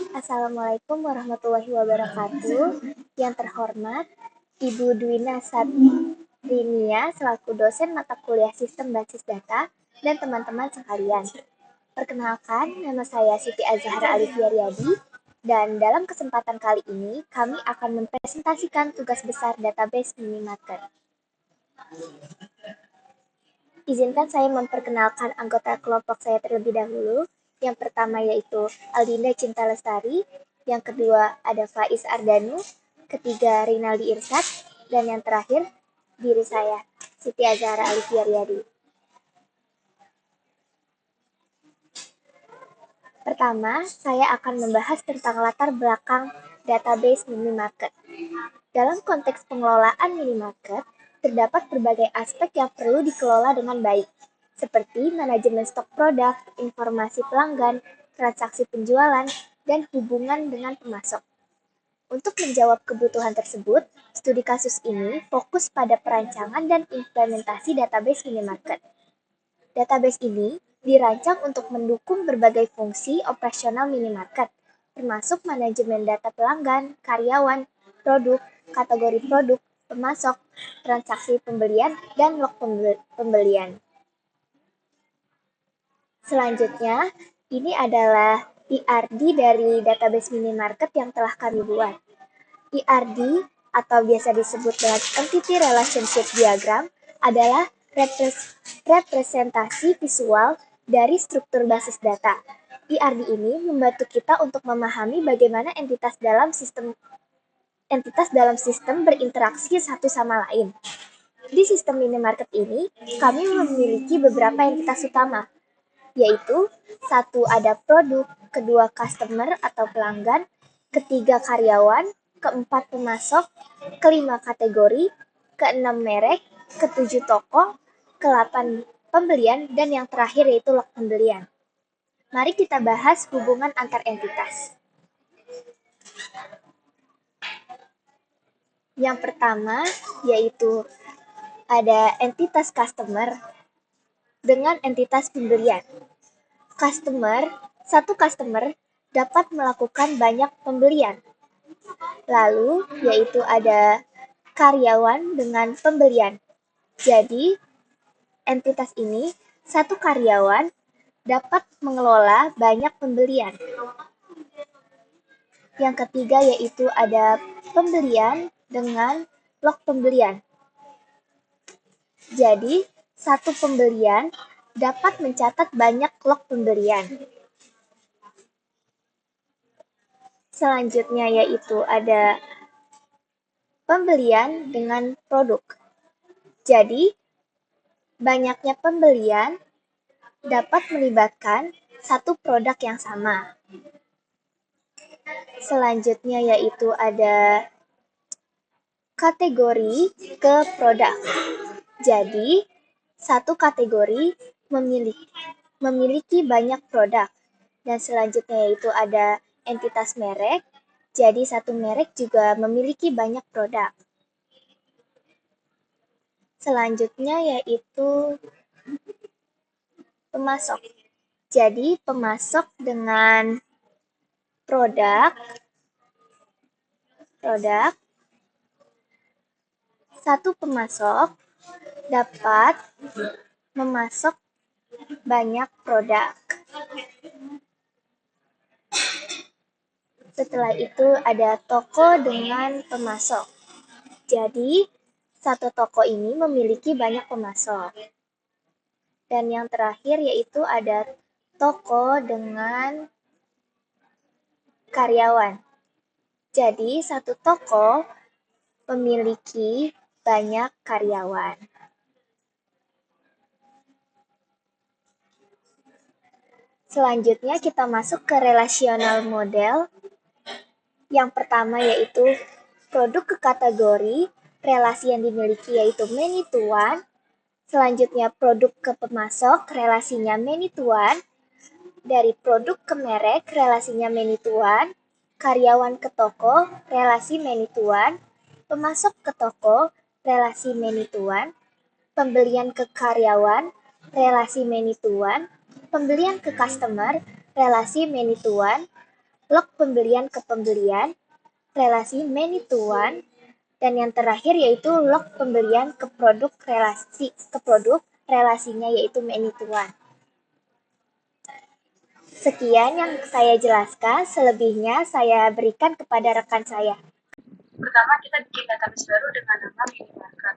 Assalamualaikum warahmatullahi wabarakatuh. Yang terhormat, Ibu Dwina Satrinia selaku dosen mata kuliah Sistem Basis Data dan teman-teman sekalian. Perkenalkan, nama saya Siti Azhara Alifiaryadi dan dalam kesempatan kali ini kami akan mempresentasikan tugas besar database minimarket. Izinkan saya memperkenalkan anggota kelompok saya terlebih dahulu. Yang pertama yaitu Aldinda Cinta Lestari, yang kedua ada Faiz Ardanu, ketiga Rinaldi Irsad, dan yang terakhir diri saya, Siti Azhara Alifiaryadi. Pertama, saya akan membahas tentang latar belakang database minimarket. Dalam konteks pengelolaan minimarket, terdapat berbagai aspek yang perlu dikelola dengan baik, seperti manajemen stok produk, informasi pelanggan, transaksi penjualan, dan hubungan dengan pemasok. Untuk menjawab kebutuhan tersebut, studi kasus ini fokus pada perancangan dan implementasi database minimarket. Database ini dirancang untuk mendukung berbagai fungsi operasional minimarket, termasuk manajemen data pelanggan, karyawan, produk, kategori produk, pemasok, transaksi pembelian, dan log pembelian. Selanjutnya, ini adalah IRD dari database minimarket yang telah kami buat. IRD atau biasa disebut dengan Entity Relationship Diagram adalah representasi visual dari struktur basis data. IRD ini membantu kita untuk memahami bagaimana entitas dalam sistem berinteraksi satu sama lain. Di sistem minimarket ini, kami memiliki beberapa entitas utama, yaitu satu ada produk, kedua customer atau pelanggan, ketiga karyawan, keempat pemasok, kelima kategori, keenam merek, ketujuh toko, ke-8 pembelian, dan yang terakhir yaitu log pembelian. Mari kita bahas hubungan antar entitas. Yang pertama yaitu ada entitas customer dengan entitas pembelian. Satu customer dapat melakukan banyak pembelian. Lalu yaitu ada karyawan dengan pembelian. Jadi entitas ini, satu karyawan dapat mengelola banyak pembelian. Yang ketiga yaitu ada pembelian dengan log pembelian. Jadi, satu pembelian dapat mencatat banyak log pembelian. Selanjutnya yaitu ada pembelian dengan produk. Jadi, banyaknya pembelian dapat melibatkan satu produk yang sama. Selanjutnya yaitu ada kategori ke produk. Jadi, satu kategori memiliki banyak produk. Dan selanjutnya yaitu ada entitas merek. Jadi, satu merek juga memiliki banyak produk. Selanjutnya yaitu pemasok. Jadi, pemasok dengan produk, satu pemasok dapat memasok banyak produk. Setelah itu ada toko dengan pemasok. Jadi, satu toko ini memiliki banyak pemasok. Dan yang terakhir yaitu ada toko dengan karyawan. Jadi, satu toko memiliki banyak karyawan. Selanjutnya kita masuk ke relational model. Yang pertama yaitu produk ke kategori, relasi yang dimiliki yaitu many to one. Selanjutnya produk ke pemasok, relasinya many to one. Dari produk ke merek, relasinya many to one. Karyawan ke toko, relasi many to one. Pemasok ke toko, relasi many to one. Pembelian ke karyawan, relasi many to one. Pembelian ke customer, relasi many to one. log pembelian ke pembelian, relasi many to one, dan yang terakhir yaitu log pembelian ke produk relasinya yaitu many to one. Sekian yang saya jelaskan, selebihnya saya berikan kepada rekan saya. Pertama, kita bikin database baru dengan nama minimarket.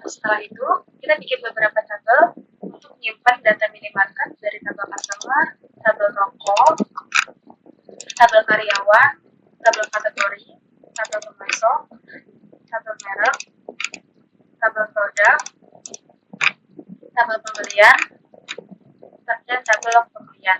Setelah itu, kita bikin beberapa tabel untuk menyimpan data minimarket dari tabel customer, tabel toko, tabel karyawan, tabel kategori, tabel pemasok, tabel merek, tabel produk, tabel pembelian, dan tabel log pembelian.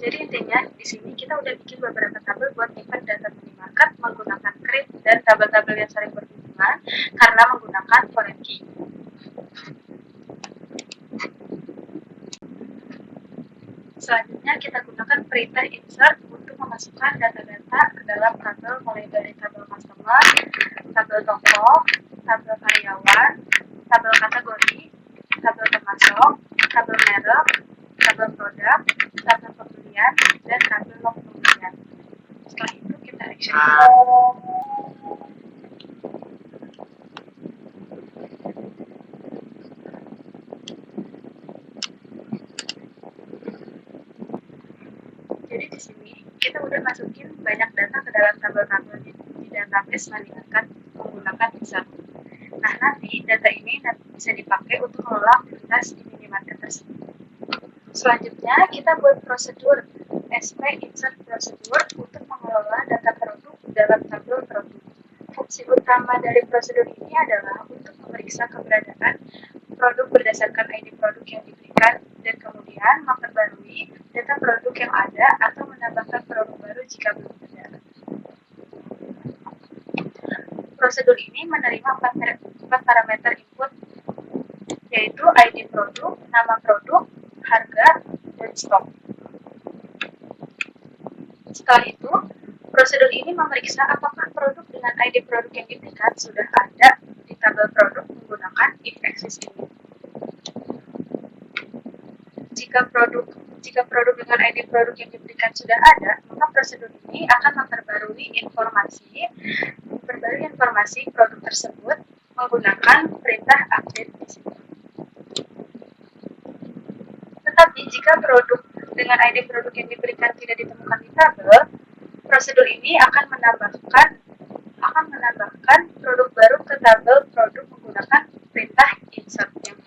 Jadi intinya di sini kita udah bikin beberapa tabel buat nyimpan data minimarket menggunakan CRID dan tabel-tabel yang saling berhubungan karena menggunakan foreign key. Selanjutnya kita gunakan printer insert untuk memasukkan data-data ke dalam tabel mulai dari tabel customer, tabel toko, tabel karyawan, tabel kategori, tabel pemasok, tabel merek, tabel produk, tabel pembelian, dan tabel log pembelian. Setelah itu kita action. Jadi di sini kita udah masukin banyak data ke dalam tabel-tabel di database minimarket menggunakan Excel. Nah, nanti data ini bisa dipakai untuk mengelola aktivitas di minimarket tersebut. Selanjutnya, kita buat prosedur SP insert prosedur untuk mengelola data produk dalam tabel produk. Fungsi utama dari prosedur ini adalah untuk memeriksa keberadaan produk berdasarkan ID produk yang diberikan dan kemudian memperbarui data produk yang ada atau menambahkan produk baru jika belum ada. Prosedur ini menerima 4 parameter input, yaitu ID produk, nama produk, harga, dan stok. Setelah itu, prosedur ini memeriksa apakah produk dengan ID produk yang diberikan sudah ada di tabel produk menggunakan if existing. Jika produk dengan ID produk yang diberikan sudah ada, maka prosedur ini akan memperbarui informasi produk tersebut menggunakan perintah update di sini. Tetapi jika produk dengan ID produk yang diberikan tidak ditemukan di tabel, prosedur ini akan menambahkan produk baru ke tabel produk menggunakan perintah insert yang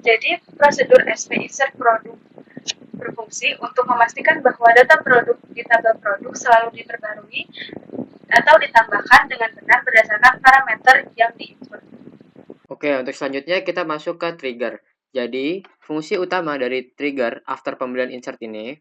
Jadi prosedur SP insert produk berfungsi untuk memastikan bahwa data produk di tabel produk selalu diperbarui atau ditambahkan dengan benar berdasarkan parameter yang diinput. Oke, untuk selanjutnya kita masuk ke trigger. Jadi, fungsi utama dari trigger after pembelian insert ini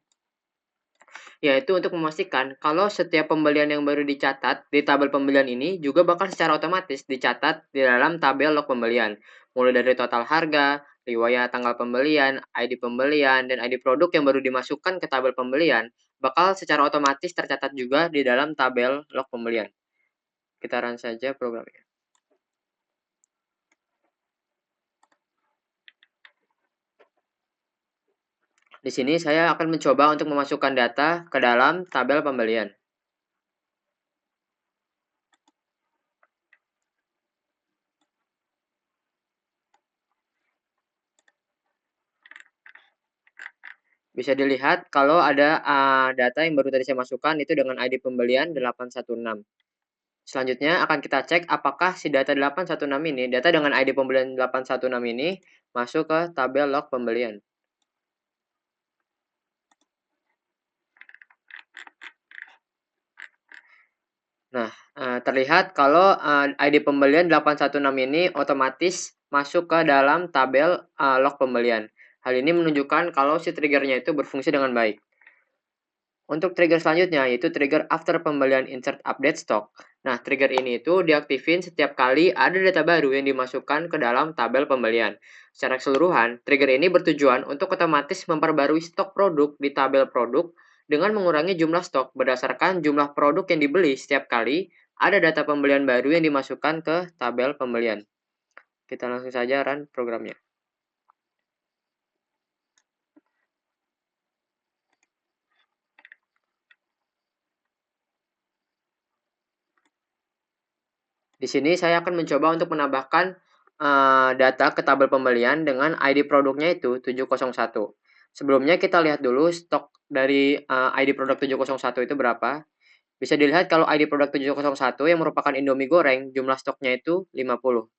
yaitu untuk memastikan kalau setiap pembelian yang baru dicatat di tabel pembelian ini juga bakal secara otomatis dicatat di dalam tabel log pembelian. Mulai dari total harga, riwayat tanggal pembelian, ID pembelian, dan ID produk yang baru dimasukkan ke tabel pembelian bakal secara otomatis tercatat juga di dalam tabel log pembelian. Kita run saja programnya. Di sini saya akan mencoba untuk memasukkan data ke dalam tabel pembelian. Bisa dilihat kalau ada data yang baru tadi saya masukkan itu dengan ID pembelian 816. Selanjutnya akan kita cek apakah si data 816 ini, data dengan ID pembelian 816 ini masuk ke tabel log pembelian. Nah, Terlihat kalau ID pembelian 816 ini otomatis masuk ke dalam tabel log pembelian. Hal ini menunjukkan kalau si triggernya itu berfungsi dengan baik. Untuk trigger selanjutnya yaitu trigger after pembelian insert update stock. Nah, trigger ini itu diaktifin setiap kali ada data baru yang dimasukkan ke dalam tabel pembelian. Secara keseluruhan, trigger ini bertujuan untuk otomatis memperbarui stok produk di tabel produk dengan mengurangi jumlah stok berdasarkan jumlah produk yang dibeli setiap kali ada data pembelian baru yang dimasukkan ke tabel pembelian. Kita langsung saja run programnya. Di sini saya akan mencoba untuk menambahkan data ke tabel pembelian dengan ID produknya itu 701. Sebelumnya kita lihat dulu stok dari ID produk 701 itu berapa. Bisa dilihat kalau ID produk 701 yang merupakan Indomie goreng, jumlah stoknya itu 50.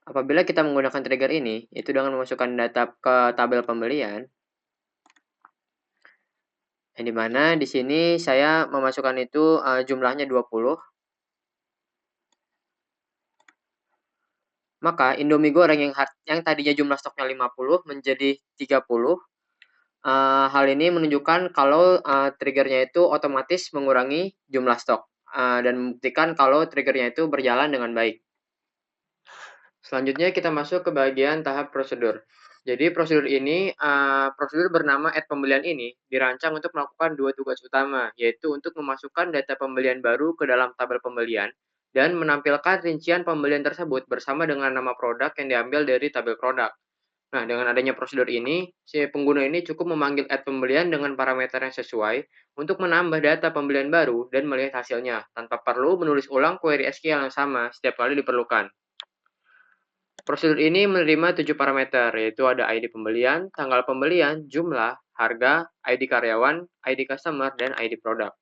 Apabila kita menggunakan trigger ini, itu dengan memasukkan data ke tabel pembelian, yang dimana di sini saya memasukkan itu jumlahnya 20. Maka Indomie goreng yang tadinya jumlah stoknya 50 menjadi 30. Hal ini menunjukkan kalau triggernya itu otomatis mengurangi jumlah stok dan membuktikan kalau triggernya itu berjalan dengan baik. Selanjutnya kita masuk ke bagian tahap prosedur. Jadi prosedur ini, prosedur bernama add pembelian ini dirancang untuk melakukan dua tugas utama, yaitu untuk memasukkan data pembelian baru ke dalam tabel pembelian dan menampilkan rincian pembelian tersebut bersama dengan nama produk yang diambil dari tabel produk. Nah, dengan adanya prosedur ini, si pengguna ini cukup memanggil add pembelian dengan parameter yang sesuai untuk menambah data pembelian baru dan melihat hasilnya, tanpa perlu menulis ulang query SQL yang sama setiap kali diperlukan. Prosedur ini menerima 7 parameter, yaitu ada ID pembelian, tanggal pembelian, jumlah, harga, ID karyawan, ID customer, dan ID produk.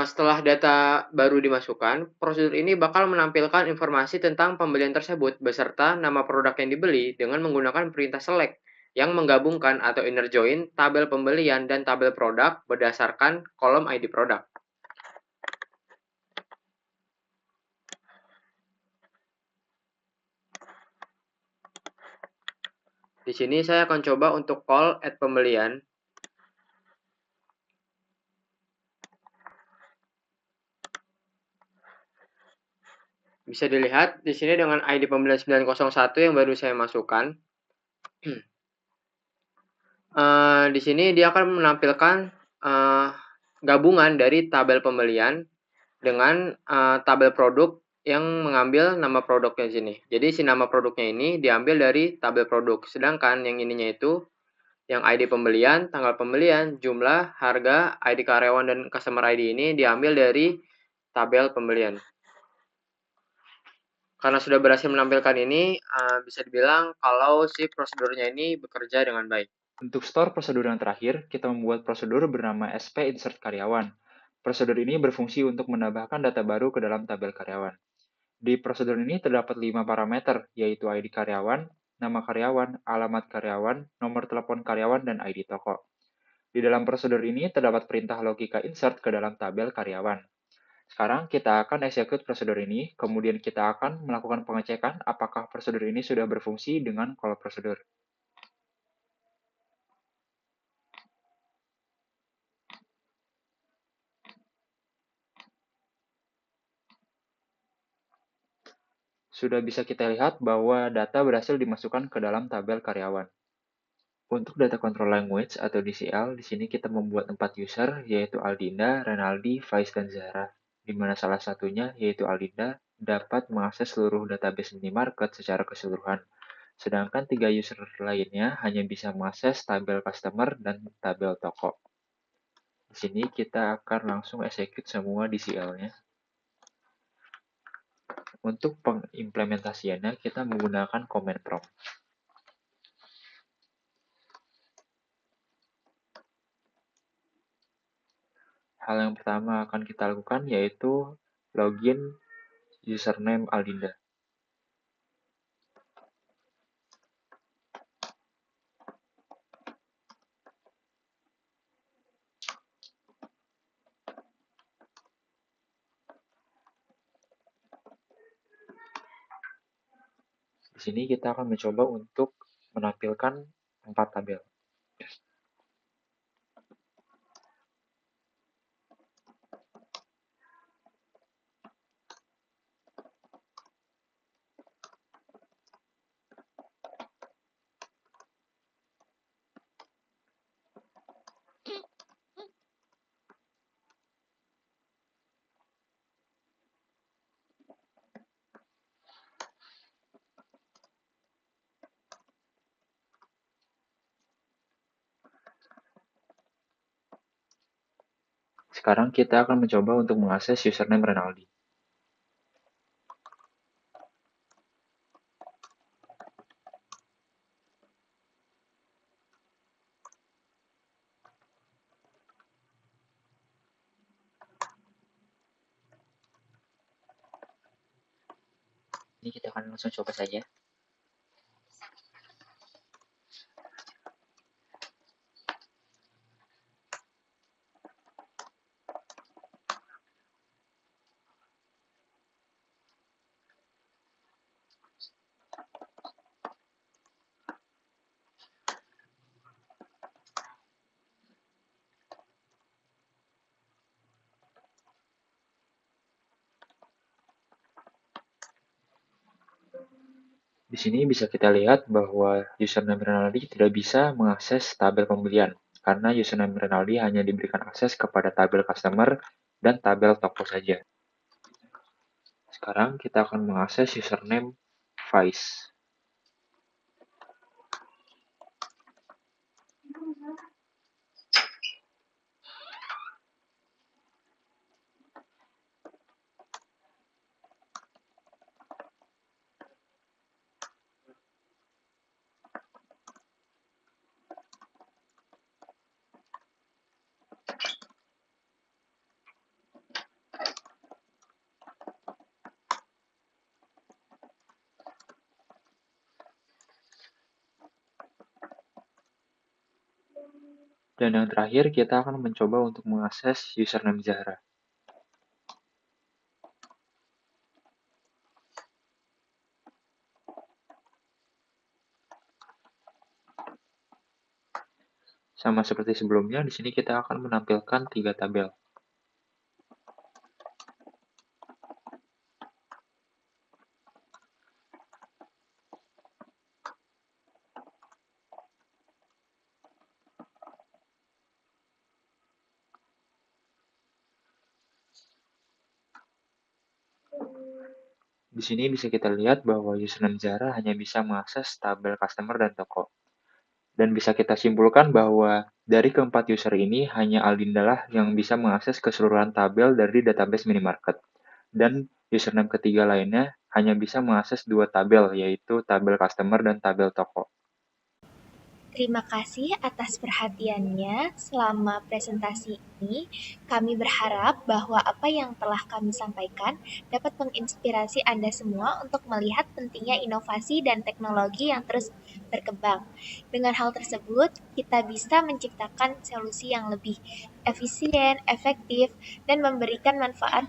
Setelah data baru dimasukkan, prosedur ini bakal menampilkan informasi tentang pembelian tersebut beserta nama produk yang dibeli dengan menggunakan perintah select yang menggabungkan atau inner join tabel pembelian dan tabel produk berdasarkan kolom ID produk. Di sini saya akan coba untuk call add pembelian. Bisa dilihat di sini dengan ID pembelian 901 yang baru saya masukkan. Di sini dia akan menampilkan gabungan dari tabel pembelian dengan tabel produk yang mengambil nama produknya di sini. Jadi si nama produknya ini diambil dari tabel produk, sedangkan yang ininya itu yang ID pembelian, tanggal pembelian, jumlah, harga, ID karyawan dan customer ID ini diambil dari tabel pembelian. Karena sudah berhasil menampilkan ini, bisa dibilang kalau si prosedurnya ini bekerja dengan baik. Untuk store prosedur yang terakhir, kita membuat prosedur bernama SP insert karyawan. Prosedur ini berfungsi untuk menambahkan data baru ke dalam tabel karyawan. Di prosedur ini terdapat 5 parameter, yaitu ID karyawan, nama karyawan, alamat karyawan, nomor telepon karyawan, dan ID toko. Di dalam prosedur ini terdapat perintah logika insert ke dalam tabel karyawan. Sekarang kita akan execute prosedur ini, kemudian kita akan melakukan pengecekan apakah prosedur ini sudah berfungsi dengan call prosedur. Sudah bisa kita lihat bahwa data berhasil dimasukkan ke dalam tabel karyawan. Untuk data control language atau DCL, di sini kita membuat 4 user, yaitu Aldinda, Renaldi, Faiz, dan Zahra, di mana salah satunya, yaitu Aldinda, dapat mengakses seluruh database minimarket secara keseluruhan, sedangkan 3 user lainnya hanya bisa mengakses tabel customer dan tabel toko. Di sini kita akan langsung execute semua DCL-nya. Untuk pengimplementasiannya, kita menggunakan command prompt. Hal yang pertama akan kita lakukan yaitu login username Aldinda. sini kita akan mencoba untuk menampilkan 4 tabel. Sekarang kita akan mencoba untuk mengakses username Renaldi. Ini kita akan langsung coba saja. Di sini bisa kita lihat bahwa username Renaldi tidak bisa mengakses tabel pembelian, karena username Renaldi hanya diberikan akses kepada tabel customer dan tabel toko saja. Sekarang kita akan mengakses username Vice. Dan yang terakhir, kita akan mencoba untuk mengakses username Zahra. Sama seperti sebelumnya, di sini kita akan menampilkan 3 tabel. Di sini bisa kita lihat bahwa username Zahra hanya bisa mengakses tabel customer dan toko. Dan bisa kita simpulkan bahwa dari keempat user ini, hanya Aldinda lah yang bisa mengakses keseluruhan tabel dari database minimarket. Dan username ketiga lainnya hanya bisa mengakses 2 tabel, yaitu tabel customer dan tabel toko. Terima kasih atas perhatiannya selama presentasi ini. Kami berharap bahwa apa yang telah kami sampaikan dapat menginspirasi Anda semua untuk melihat pentingnya inovasi dan teknologi yang terus berkembang. Dengan hal tersebut, kita bisa menciptakan solusi yang lebih efisien, efektif, dan memberikan manfaat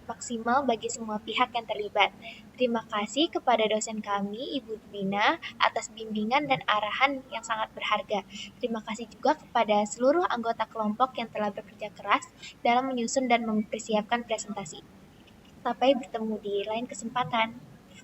maksimal bagi semua pihak yang terlibat. Terima kasih kepada dosen kami, Ibu Dina, atas bimbingan dan arahan yang sangat berharga. Terima kasih juga kepada seluruh anggota kelompok yang telah bekerja keras dalam menyusun dan mempersiapkan presentasi. Sampai bertemu di lain kesempatan.